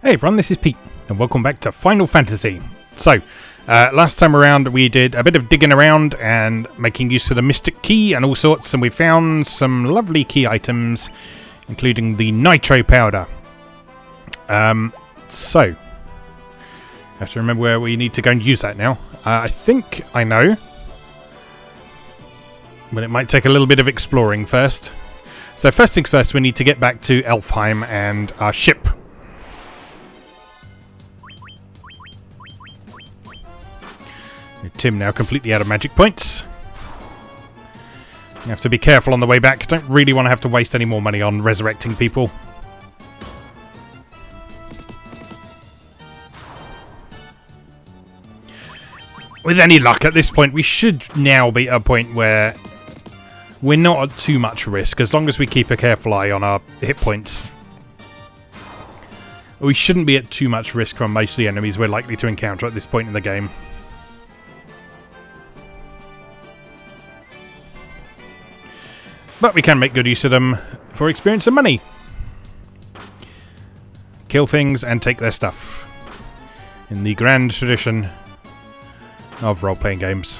Hey everyone, this is Pete, and welcome back to Final Fantasy. So, last time around we did a bit of digging around and making use of the Mystic Key and all sorts, and we found some lovely key items, including the Nitro Powder. So, I have to remember where we need to go and use that now. I think I know, but it might take a little bit of exploring first. So first things first, we need to get back to Elfheim and our ship. Tim now completely out of magic points. You have to be careful on the way back. Don't really want to have to waste any more money on resurrecting people. With any luck at this point, we should now be at a point where we're not at too much risk, as long as we keep a careful eye on our hit points. We shouldn't be at too much risk from most of the enemies we're likely to encounter at this point in the game. But we can make good use of them for experience and money. Kill things and take their stuff, in the grand tradition of role-playing games.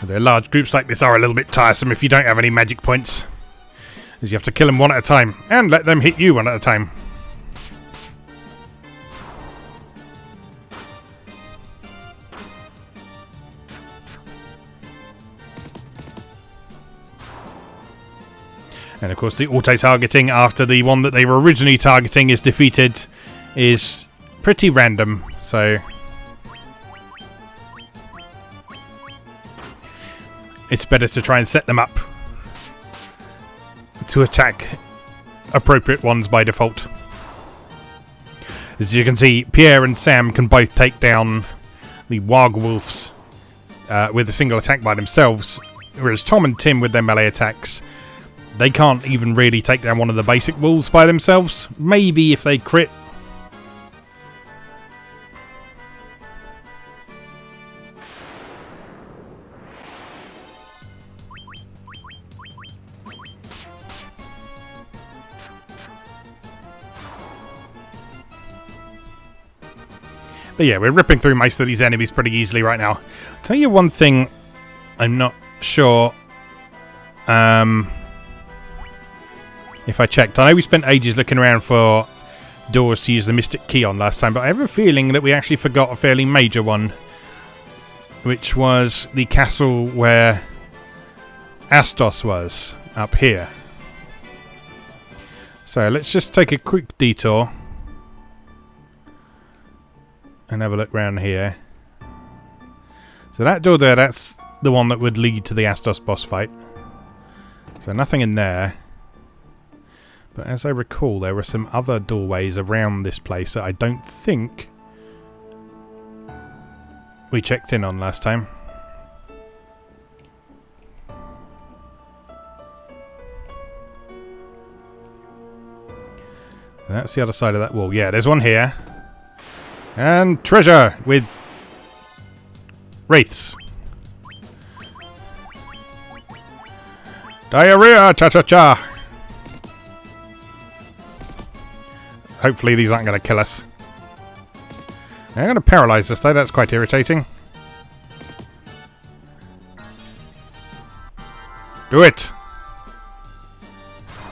Although large groups like this are a little bit tiresome if you don't have any magic points, as you have to kill them one at a time and let them hit you one at a time. And of course the auto-targeting after the one that they were originally targeting is defeated is pretty random, so it's better to try and set them up to attack appropriate ones by default. As you can see, Pierre and Sam can both take down the Wargwolves with a single attack by themselves, whereas Tom and Tim with their melee attacks, they can't even really take down one of the basic wolves by themselves. Maybe if they crit. But yeah, we're ripping through most of these enemies pretty easily right now. I'll tell you one thing I'm not sure if I checked. I know we spent ages looking around for doors to use the Mystic Key on last time, but I have a feeling that we actually forgot a fairly major one, which was the castle where Astos was, up here. So let's just take a quick detour and have a look around here. So that door there, that's the one that would lead to the Astos boss fight. So nothing in there. But as I recall, there were some other doorways around this place that I don't think we checked in on last time. And that's the other side of that wall. Yeah, there's one here. And treasure with wraiths. Diarrhea, cha-cha-cha. Hopefully these aren't going to kill us. I'm going to paralyze this though, that's quite irritating. Do it!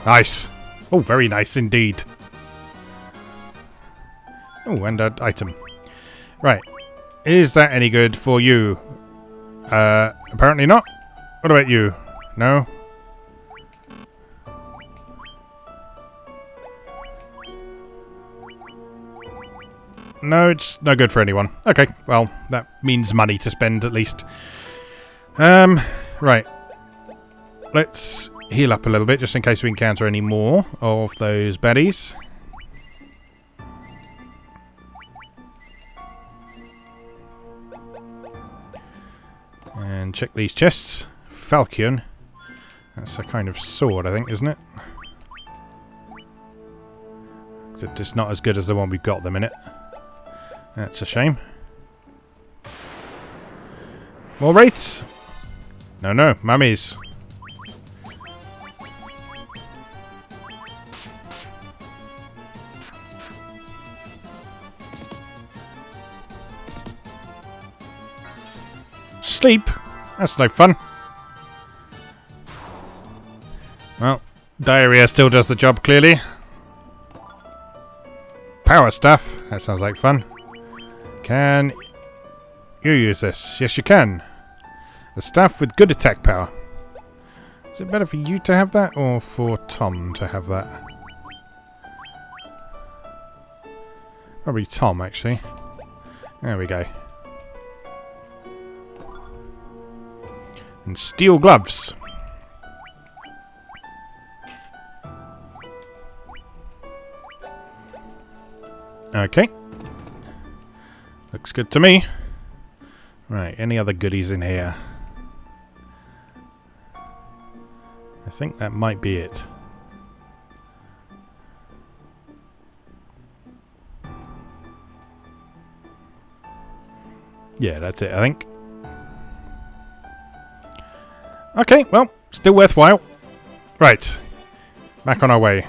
Nice. Oh, very nice indeed. Oh, and an item. Right. Is that any good for you? Apparently not. What about you? No? No, it's no good for anyone. Okay, well, that means money to spend at least. Right. Let's heal up a little bit just in case we encounter any more of those baddies. And check these chests. Falchion. That's a kind of sword, I think, isn't it? Except it's not as good as the one we've got at the minute. That's a shame. More wraiths. No, no, mummies. Sleep? That's no fun. Well, diarrhea still does the job, clearly. Power stuff. That sounds like fun. Can you use this? Yes, you can. A staff with good attack power. Is it better for you to have that or for Tom to have that? Probably Tom, actually. There we go. And steel gloves. Okay. Looks good to me. Right, any other goodies in here? I think that might be it. Yeah, that's it, I think. Okay, well, still worthwhile. Right. Back on our way.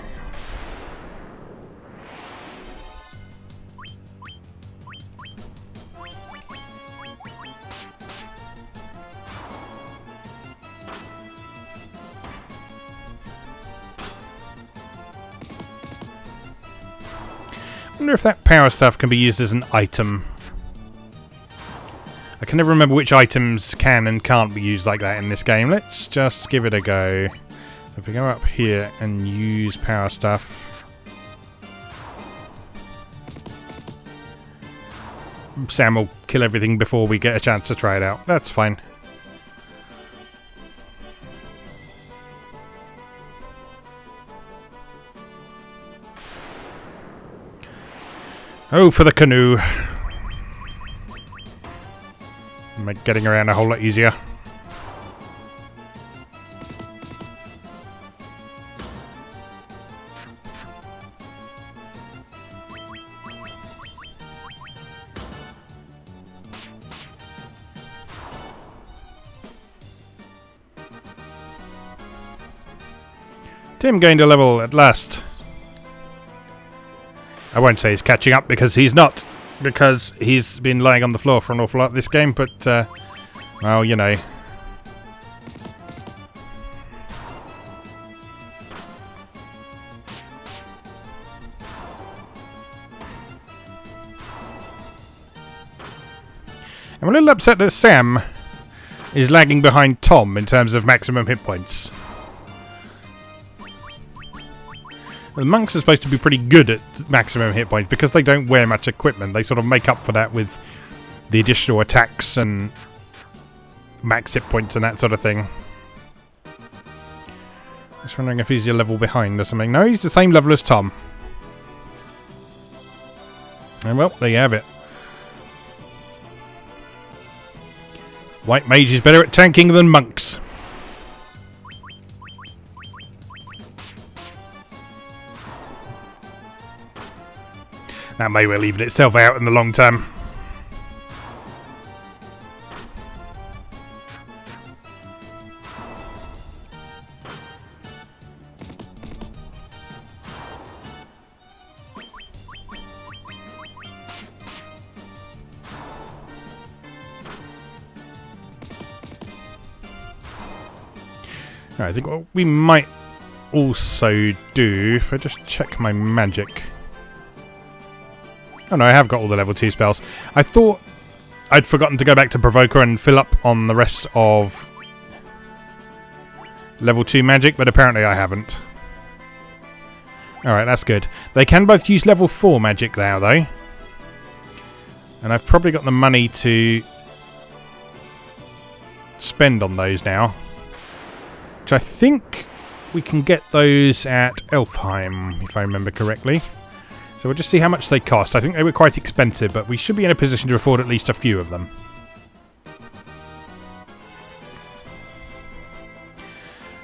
I wonder if that power stuff can be used as an item. I can never remember which items can and can't be used like that in this game. Let's just give it a go. If we go up here and use power stuff. Sam will kill everything before we get a chance to try it out. That's fine. Oh, for the canoe. Make getting around a whole lot easier. Tim gained a level at last. I won't say he's catching up because he's not. Because he's been lying on the floor for an awful lot this game, but, well, you know. I'm a little upset that Sam is lagging behind Tom in terms of maximum hit points. The monks are supposed to be pretty good at maximum hit points because they don't wear much equipment. They sort of make up for that with the additional attacks and max hit points and that sort of thing. Just wondering if he's your level behind or something. No, he's the same level as Tom. And well, there you have it. White mage is better at tanking than monks. That may well even itself out in the long term. I think what we might also do, if I just check my magic. Oh no, I have got all the level 2 spells. I thought I'd forgotten to go back to Provoker and fill up on the rest of level 2 magic, but apparently I haven't. Alright, that's good. They can both use level 4 magic now, though. And I've probably got the money to spend on those now. Which I think we can get those at Elfheim, if I remember correctly. So we'll just see how much they cost. I think they were quite expensive, but we should be in a position to afford at least a few of them.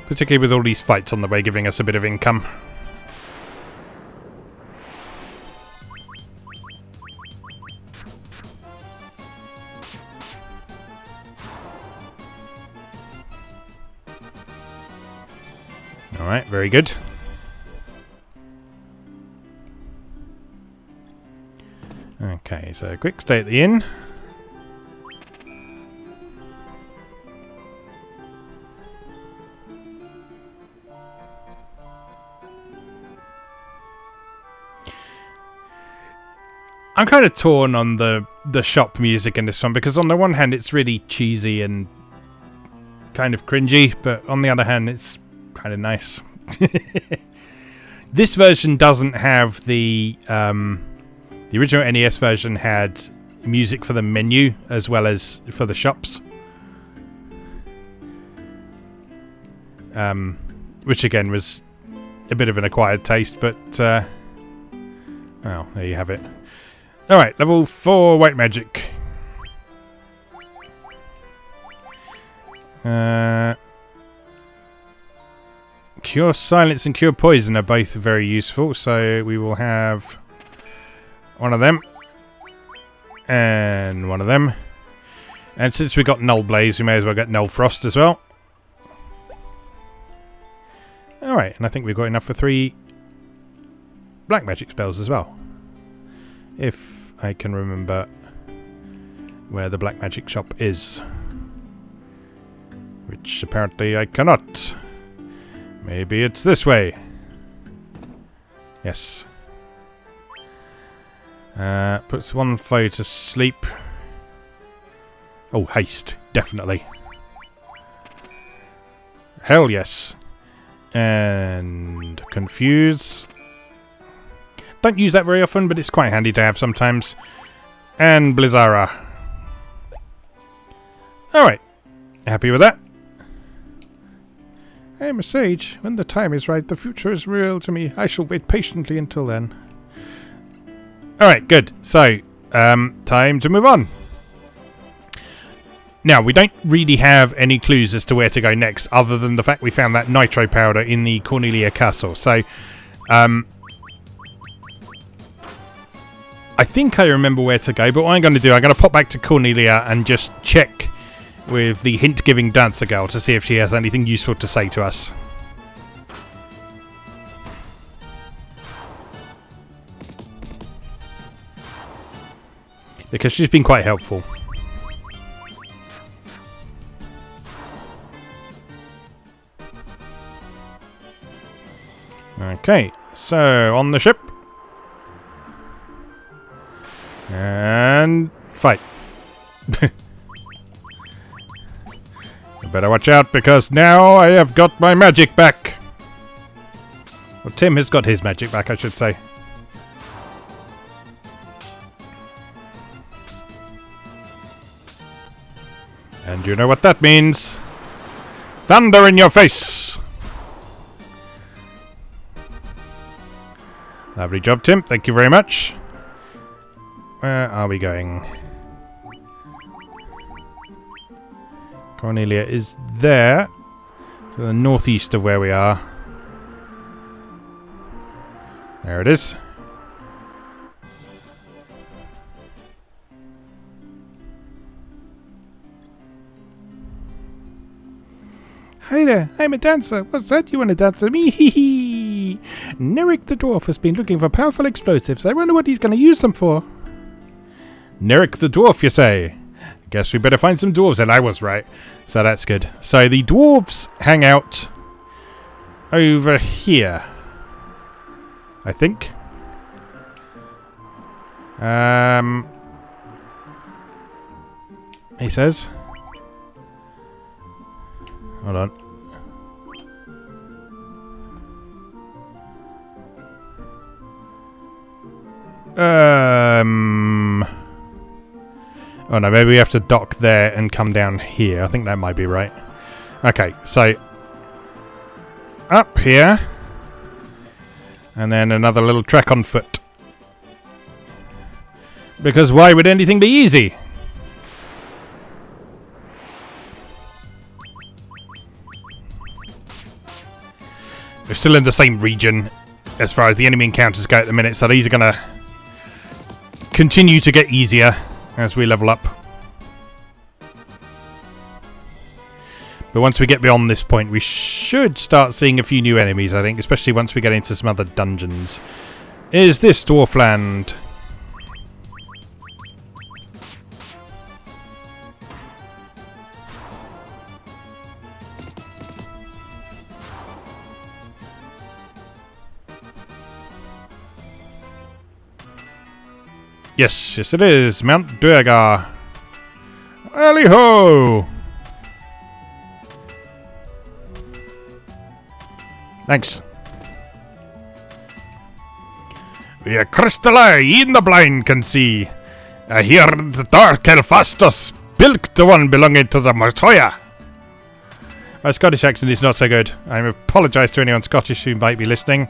Particularly with all these fights on the way giving us a bit of income. Alright, very good. Okay, so quick stay at the inn. I'm kind of torn on the shop music in this one, because on the one hand it's really cheesy and kind of cringy, but on the other hand it's kind of nice. This version doesn't have the original NES version had music for the menu as well as for the shops, which again was a bit of an acquired taste, but well, there you have it. Alright, level 4 white magic. Cure silence and cure poison are both very useful, so we will have one of them and one of them. And since we got null blaze, we may as well get null frost as well. Alright, and I think we've got enough for 3 black magic spells as well, if I can remember where the black magic shop is, which apparently I cannot. Maybe it's this way. Yes. Puts one foe to sleep. Oh, haste, definitely. Hell yes. And confuse. Don't use that very often, but it's quite handy to have sometimes. And Blizzara. Alright. Happy with that? I am a sage. When the time is right, the future is real to me. I shall wait patiently until then. Alright, good. So, time to move on. Now, we don't really have any clues as to where to go next, other than the fact we found that Nitro Powder in the Cornelia Castle. So, I think I remember where to go, but what I'm going to do, I'm going to pop back to Cornelia and just check with the hint-giving dancer girl to see if she has anything useful to say to us. Because she's been quite helpful. Okay, so on the ship. And fight. You better watch out, because now I have got my magic back. Well, Tim has got his magic back, I should say. And you know what that means. Thunder in your face. Lovely job, Tim. Thank you very much. Where are we going? Cornelia is there, to the northeast of where we are. There it is. Hi there, I'm a dancer. What's that? You want to dance with me? Hee hee. Neric the dwarf has been looking for powerful explosives. I wonder what he's going to use them for. Neric the dwarf, you say? Guess we better find some dwarves, and I was right. So that's good. So the dwarves hang out over here, I think. He says. Hold on. Oh no, maybe we have to dock there and come down here. I think that might be right. Okay, so up here, and then another little trek on foot. Because why would anything be easy? We're still in the same region as far as the enemy encounters go at the minute, so these are going to continue to get easier as we level up. But once we get beyond this point, we should start seeing a few new enemies, I think, especially once we get into some other dungeons. Is this Dwarfland? Yes, yes it is. Mount Durga. LALI-HO! Thanks. We are crystalline, even the blind can see. I hear the dark Hephaestus bilked the one belonging to the Messiah. My Scottish accent is not so good. I apologise to anyone Scottish who might be listening.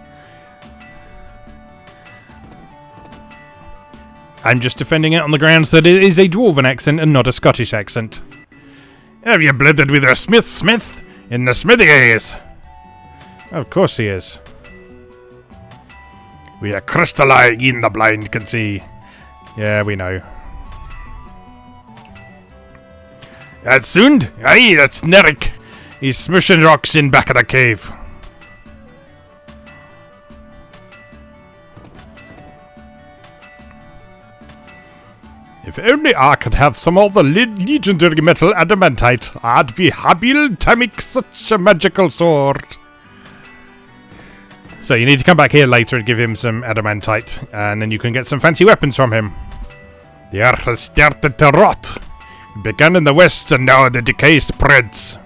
I'm just defending it on the grounds that it is a dwarven accent and not a Scottish accent. Have you blended with our Smith in the smithies? Of course he is. We are crystalline, in the blind can see. Yeah, we know. That's Sund? Aye, that's Nerik. He's smushing rocks in back of the cave. If only I could have some of the legendary metal adamantite, I'd be happy to make such a magical sword. So you need to come back here later and give him some adamantite, and then you can get some fancy weapons from him. The earth has started to rot. It began in the west and now the decay spreads.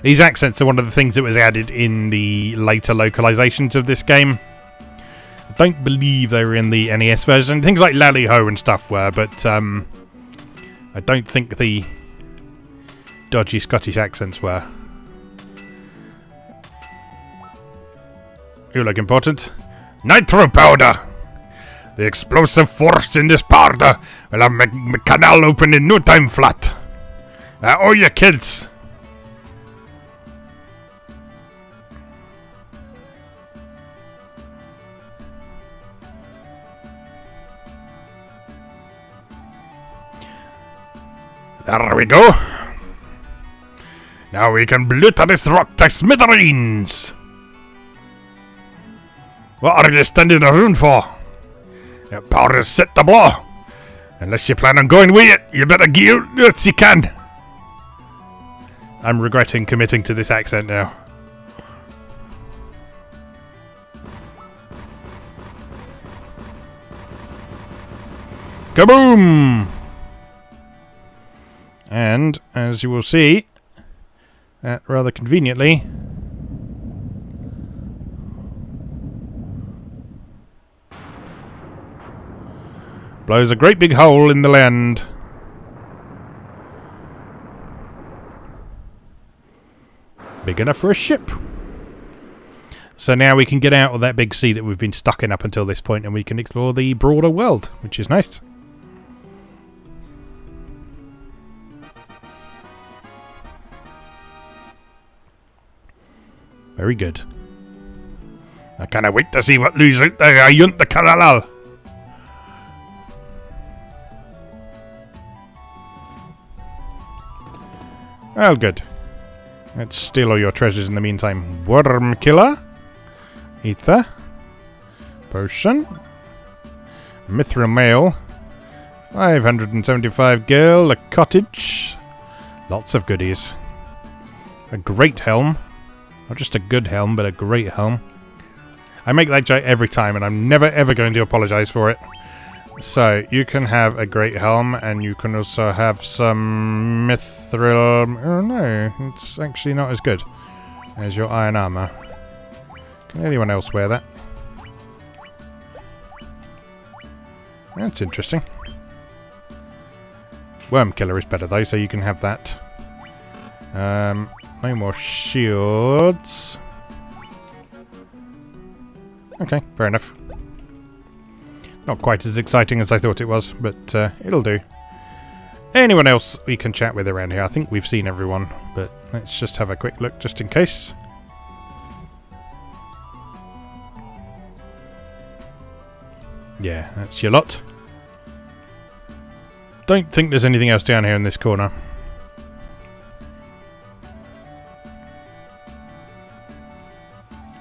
These accents are one of the things that was added in the later localizations of this game. I don't believe they were in the NES version. Things like LALI-HO and stuff were, but I don't think the dodgy Scottish accents were. You look important. Nitro Powder! The explosive force in this powder will have my canal open in no time flat. Oh, you kids! There we go. Now we can blow this rock to smithereens. What are you standing around for? Your power is set to blow. Unless you plan on going with it, you better get out as you can. I'm regretting committing to this accent now. Kaboom! And, as you will see, that rather conveniently, blows a great big hole in the land. Big enough for a ship. So now we can get out of that big sea that we've been stuck in up until this point, and we can explore the broader world, which is nice. Very good. I cannot wait to see what lies out there ayont the Caralal. Well, good. Let's steal all your treasures in the meantime. Worm killer. Ether. Potion. Mithril mail. 575 girl. A cottage. Lots of goodies. A great helm. Not just a good helm, but a great helm. I make that joke every time, and I'm never ever going to apologise for it. So, you can have a great helm, and you can also have some mithril... Oh no, it's actually not as good as your iron armour. Can anyone else wear that? That's interesting. Worm killer is better though, so you can have that. No more shields. Okay, fair enough. Not quite as exciting as I thought it was, but it'll do. Anyone else we can chat with around here? I think we've seen everyone, but let's just have a quick look just in case. Yeah, that's your lot. don't think there's anything else down here in this corner.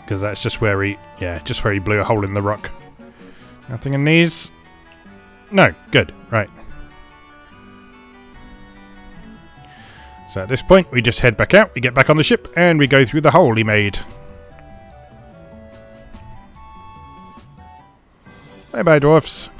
Because that's just where he... Yeah, just where he blew a hole in the rock. Nothing in these? No, good, right. So at this point, we just head back out, we get back on the ship, and we go through the hole he made. Bye-bye, dwarfs.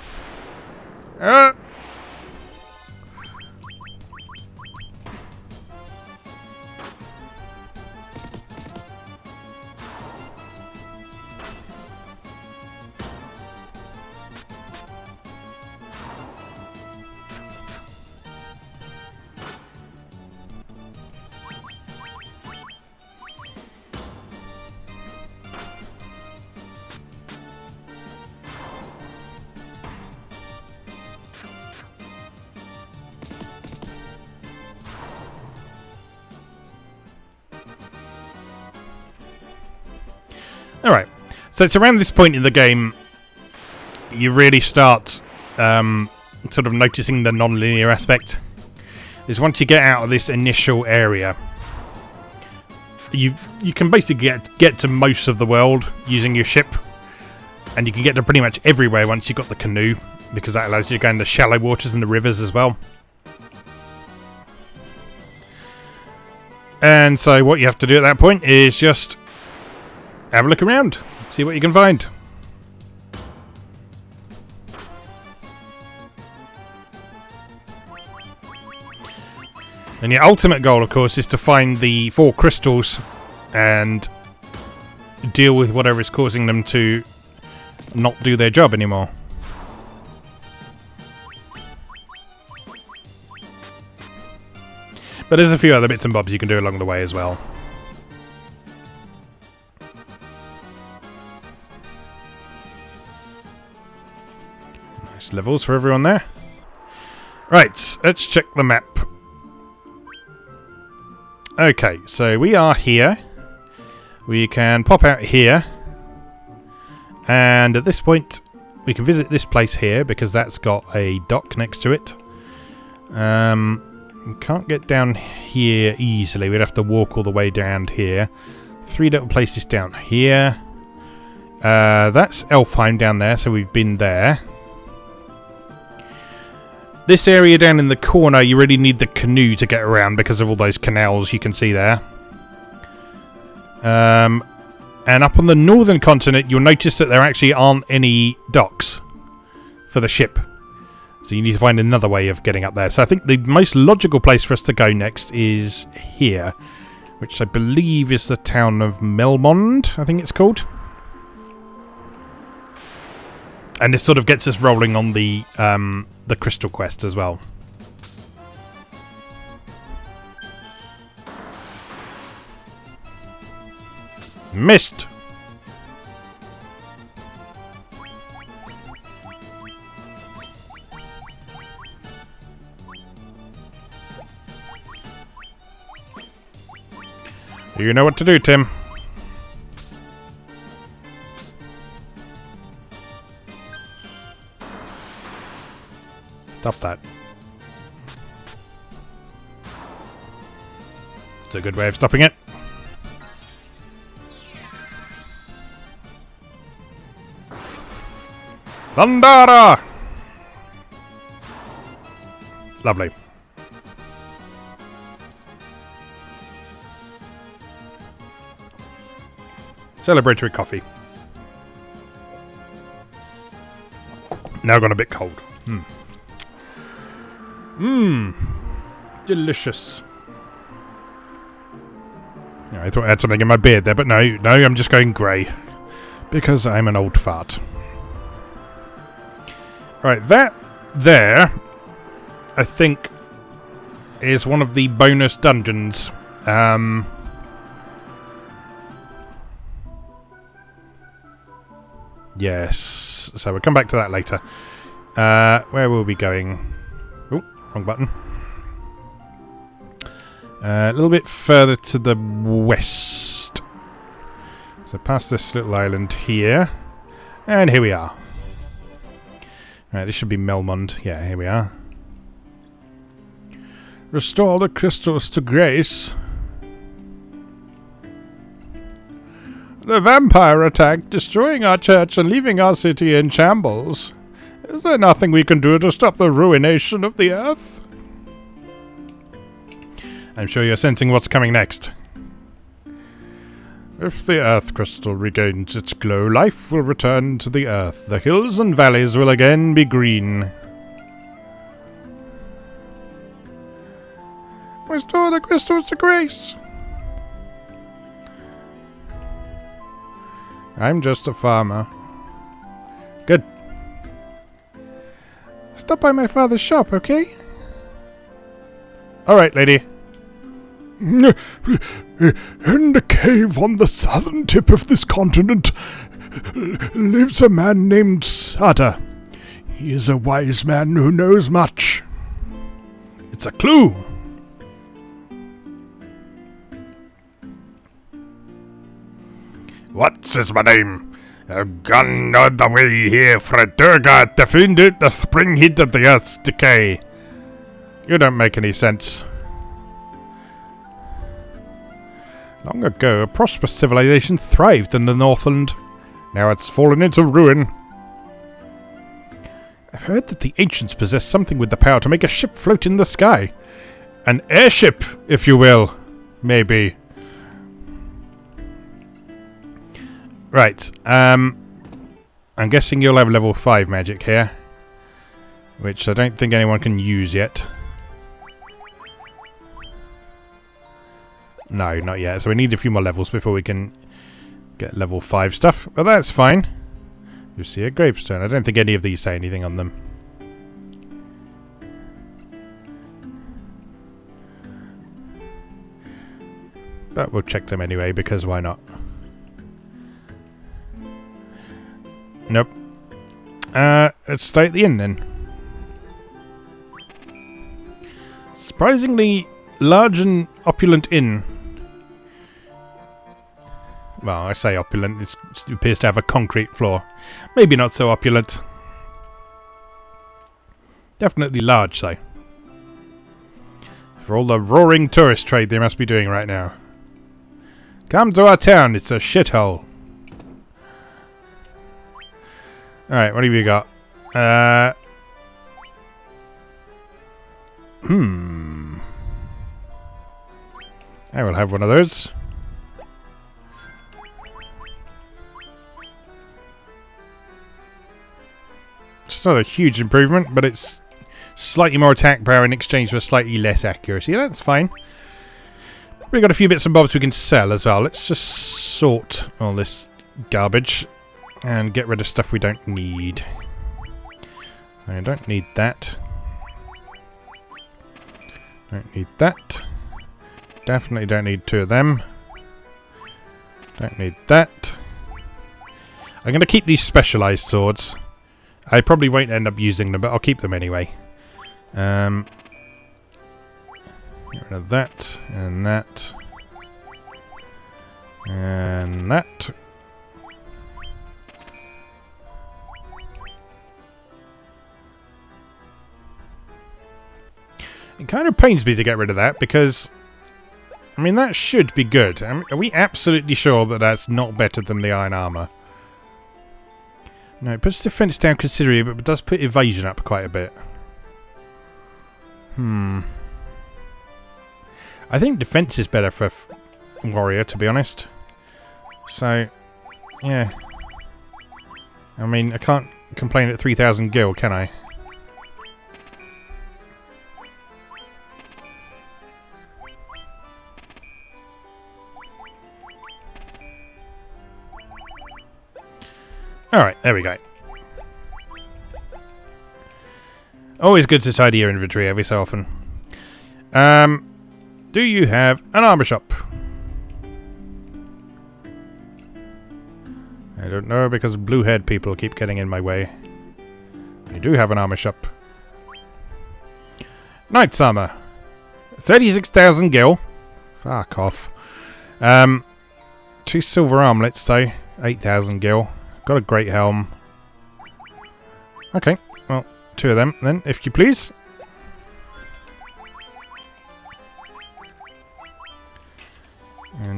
Alright, so it's around this point in the game you really start sort of noticing the non-linear aspect. Is once you get out of this initial area, you can basically get to most of the world using your ship, and you can get to pretty much everywhere once you've got the canoe, because that allows you to go in the shallow waters and the rivers as well. And so what you have to do at that point is just have a look around, see what you can find. And your ultimate goal, of course, is to find the 4 crystals and deal with whatever is causing them to not do their job anymore. But there's a few other bits and bobs you can do along the way as well. Nice levels for everyone there. Right, let's check the map. Okay, so we are here. We can pop out here. And at this point, we can visit this place here because that's got a dock next to it. We can't get down here easily. We'd have to walk all the way down here. 3 little places down here. That's Elfheim down there, so we've been there. This area down in the corner, you really need the canoe to get around because of all those canals you can see there. And up on the northern continent, you'll notice that there actually aren't any docks for the ship. So you need to find another way of getting up there. So I think the most logical place for us to go next is here, which I believe is the town of Melmond, I think it's called. And this sort of gets us rolling on the crystal quest as well. Missed! You know what to do, Tim. Stop that. It's a good way of stopping it. Thundara! Lovely. Celebratory coffee. Now gone a bit cold. Delicious. Yeah, I thought I had something in my beard there, but no, I'm just going grey. Because I'm an old fart. Right, that there, I think, is one of the bonus dungeons. Yes, so we'll come back to that later. Where will we be going? Oh, wrong button. A little bit further to the west. So past this little island here. And here we are. Right, this should be Melmond. Yeah, here we are. Restore the crystals to grace. The vampire attacked, destroying our church and leaving our city in shambles. Is there nothing we can do to stop the ruination of the earth? I'm sure you're sensing what's coming next. If the earth crystal regains its glow, life will return to the earth. The hills and valleys will again be green. Restore the crystals to grace. I'm just a farmer. Good. Stop by my father's shop, okay? Alright, lady. In the cave on the southern tip of this continent lives a man named Sada. He is a wise man who knows much. It's a clue. What is my name? I've gone all the way here for a Durga to find out the spring heat of the earth's decay. You don't make any sense. Long ago, a prosperous civilization thrived in the Northland. Now it's fallen into ruin. I've heard that the ancients possessed something with the power to make a ship float in the sky. An airship, if you will. Maybe. Right. I'm guessing you'll have level 5 magic here. Which I don't think anyone can use yet. No, not yet. So we need a few more levels before we can get level 5 stuff. But that's fine. You see a gravestone. I don't think any of these say anything on them. But we'll check them anyway, because why not? Nope. Let's stay at the inn then. Surprisingly large and opulent inn. Well, I say opulent, it appears to have a concrete floor. Maybe not so opulent. Definitely large, though. For all the roaring tourist trade they must be doing right now. Come to our town, it's a shithole. Alright, what have you got? I will have one of those. It's not a huge improvement, but it's slightly more attack power in exchange for slightly less accuracy. That's fine. We've got a few bits and bobs we can sell as well. Let's just sort all this garbage and get rid of stuff we don't need. I don't need that. Don't need that. Definitely don't need 2 of them. Don't need that. I'm going to keep these specialised swords. I probably won't end up using them, but I'll keep them anyway. Get rid of that, and that. And that. It kind of pains me to get rid of that, because I mean, that should be good. Are we absolutely sure that that's not better than the iron armour? No, it puts defense down considerably, but it does put evasion up quite a bit. I think defense is better for warrior, to be honest. So, yeah. I mean, I can't complain at 3,000 gil, can I? Alright, there we go. Always good to tidy your inventory every so often. Do you have an armor shop? I don't know, because blue-haired people keep getting in my way. You do have an armor shop. Knight's armor. 36,000 gil. Fuck off. 2 silver armlets, though. 8,000 gil. Got a great helm. Okay, well, 2 of them then, if you please.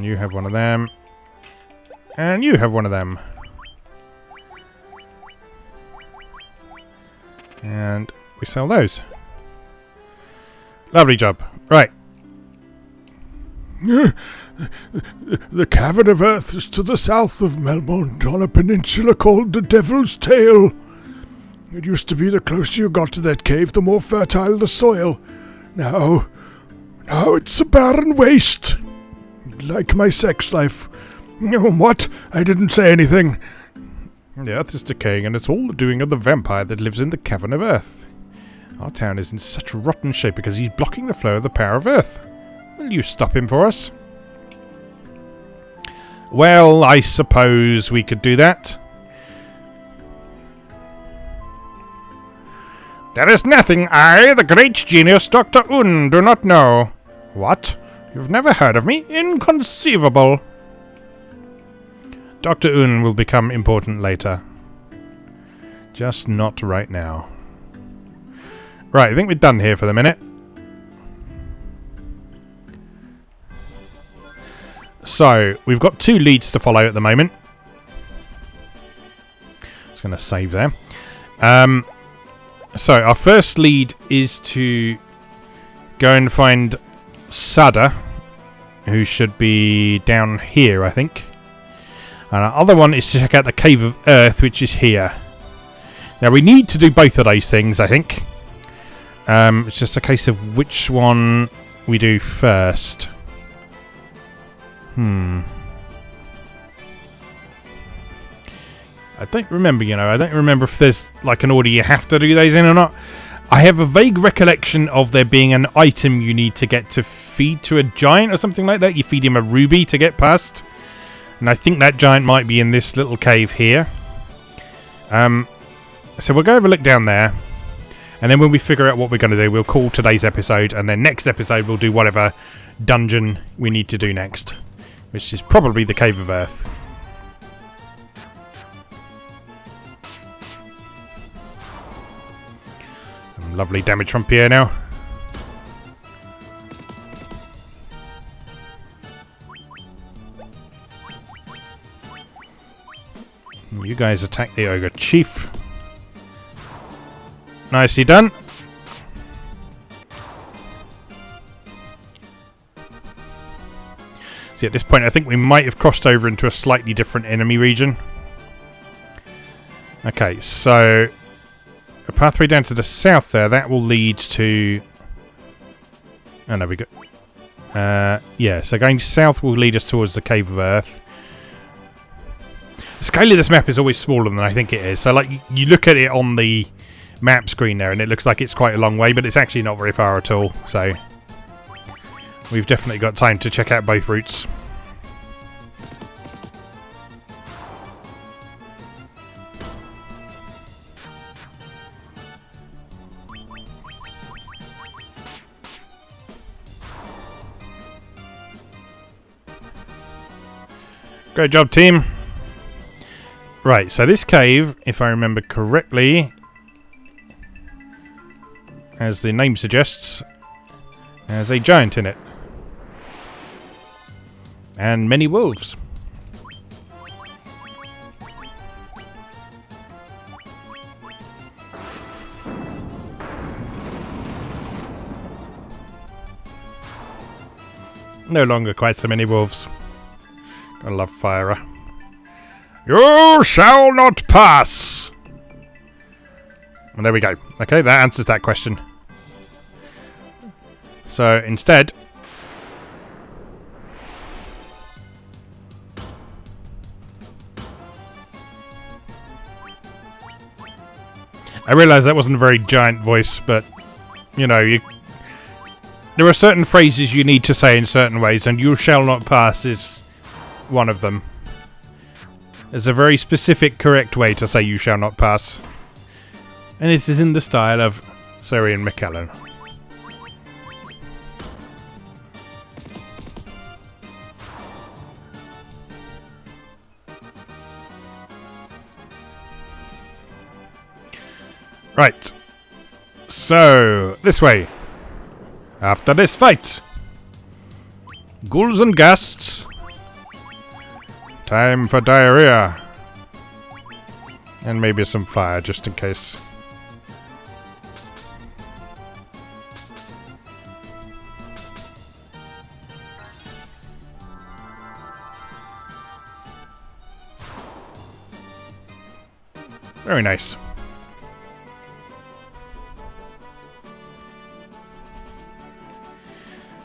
And you have one of them. And you have one of them. And we sell those. Lovely job. Right. The cavern of earth is to the south of Melmond, on a peninsula called the Devil's Tail. It used to be the closer you got to that cave, the more fertile the soil. Now it's a barren waste. Like my sex life. What? I didn't say anything. The earth is decaying, and it's all the doing of the vampire that lives in the cavern of earth. Our town is in such rotten shape because he's blocking the flow of the power of earth. Will you stop him for us? Well, I suppose we could do that. There is nothing I, the great genius Dr. Un, do not know. What? You've never heard of me? Inconceivable. Dr. Un will become important later. Just not right now. Right, I think we're done here for the minute. So, we've got 2 leads to follow at the moment. Just going to save there. So, our first lead is to go and find Sada, who should be down here, I think. And our other one is to check out the Cave of Earth, which is here. Now, we need to do both of those things, I think. It's just a case of which one we do first. I don't remember, I don't remember if there's like an order you have to do those in or not. I have a vague recollection of there being an item you need to get to feed to a giant or something like that. You feed him a ruby to get past. And I think that giant might be in this little cave here. So we'll go have a look down there. And then when we figure out what we're going to do, we'll call today's episode. And then next episode, we'll do whatever dungeon we need to do next. Which is probably the Cave of Earth. Some lovely damage from Pierre now. You guys attack the Ogre Chief. Nicely done. See, at this point, I think we might have crossed over into a slightly different enemy region. Okay, so a pathway down to the south there, that will lead to... Oh, no, we go... yeah, so going south will lead us towards the Cave of Earth. The scale of this map is always smaller than I think it is. So, like, you look at it on the map screen there, and it looks like it's quite a long way, but it's actually not very far at all. So, we've definitely got time to check out both routes. Great job, team. Right, so this cave, if I remember correctly, as the name suggests, has a giant in it. And many wolves. No longer quite so many wolves. I love Fire. You shall not pass! And there we go. Okay, that answers that question. So, instead... I realise that wasn't a very giant voice, but, you know, there are certain phrases you need to say in certain ways, and you shall not pass is one of them. There's a very specific, correct way to say you shall not pass. And this is in the style of Sir Ian McKellen. Right. So, this way. After this fight. Ghouls and ghasts. Time for diarrhea. And maybe some fire, just in case. Very nice.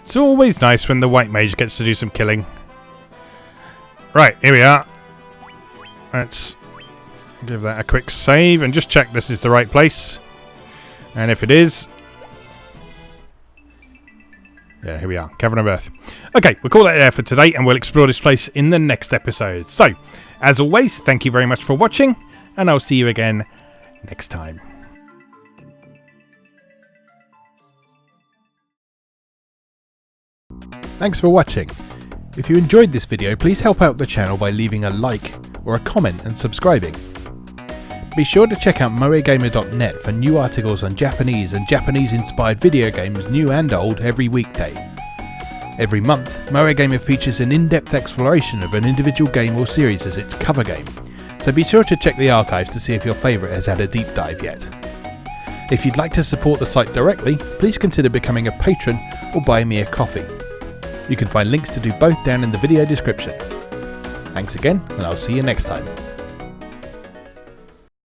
It's always nice when the white mage gets to do some killing. Right, here we are. Let's give that a quick save and just check this is the right place. And if it is... yeah, here we are. Cavern of Earth. Okay, we'll call that there for today and we'll explore this place in the next episode. So, as always, thank you very much for watching and I'll see you again next time. Thanks for watching. If you enjoyed this video, please help out the channel by leaving a like or a comment and subscribing. Be sure to check out moegamer.net for new articles on Japanese and Japanese-inspired video games, new and old, every weekday. Every month, Moe Gamer features an in-depth exploration of an individual game or series as its cover game, so be sure to check the archives to see if your favourite has had a deep dive yet. If you'd like to support the site directly, please consider becoming a patron or buy me a coffee. You can find links to do both down in the video description. Thanks again, and I'll see you next time.